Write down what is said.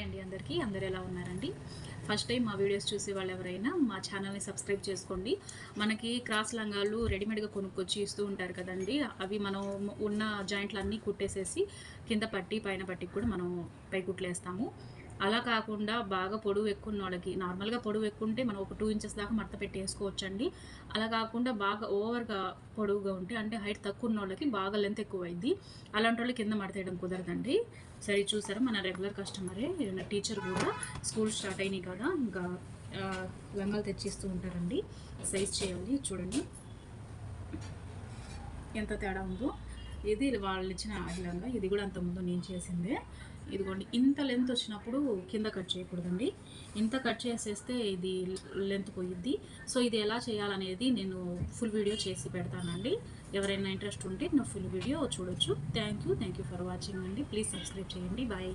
Hi అండి అందరూ ఎలా ఉన్నారండి? ఫస్ట్ టైం మా వీడియోస్ చూసే వాళ్ళు ఎవరైనా మా ఛానల్ని సబ్స్క్రైబ్ చేసుకోండి. మనకి క్రాస్ లంగాలు రెడీమేడ్గా కొనుక్కొచ్చి ఇస్తూ ఉంటారు కదండి. అవి మనం ఉన్న జాయింట్లన్నీ కుట్టేసేసి కింద పట్టి పైన పట్టికి కూడా మనం పై కుట్లేస్తాము. అలా కాకుండా బాగా పొడవు ఎక్కువ ఉన్న వాళ్ళకి, నార్మల్గా పొడవు ఎక్కువ ఉంటే మనం ఒక 2 ఇంచెస్ దాకా మడత పెట్టి వేసుకోవచ్చండి. అలా కాకుండా బాగా ఓవర్గా పొడవుగా ఉంటే, అంటే హైట్ తక్కువ ఉన్న వాళ్ళకి బాగా లెంత్ ఎక్కువ అయింది. అలాంటి వాళ్ళు కింద మడత వేయడం కుదరదండి. సరే చూసారా, మన రెగ్యులర్ కస్టమరే, టీచర్ కూడా స్కూల్ స్టార్ట్ అయినాయి కదా, ఇంకా లంగాలు తెచ్చిస్తూ ఉంటారండి. సైజ్ చేయాలి, చూడండి ఎంత తేడా ఉందో. ఇది వాళ్ళు ఇచ్చిన లంగా, ఇది కూడా అంతకుముందు నేను చేసిందే. ఇదిగోండి, ఇంత లెంత్ వచ్చినప్పుడు కింద కట్ చేయకూడదండి. ఇంత కట్ చేసేస్తే ఇది లెంత్ పోయిద్ది. సో ఇది ఎలా చేయాలనేది నేను ఫుల్ వీడియో చేసి పెడతానండి. ఎవరైనా ఇంట్రెస్ట్ ఉంటే నా ఫుల్ వీడియో చూడొచ్చు. థ్యాంక్ యూ ఫర్ వాచింగ్ అండి. ప్లీజ్ సబ్స్క్రైబ్ చేయండి. బాయ్.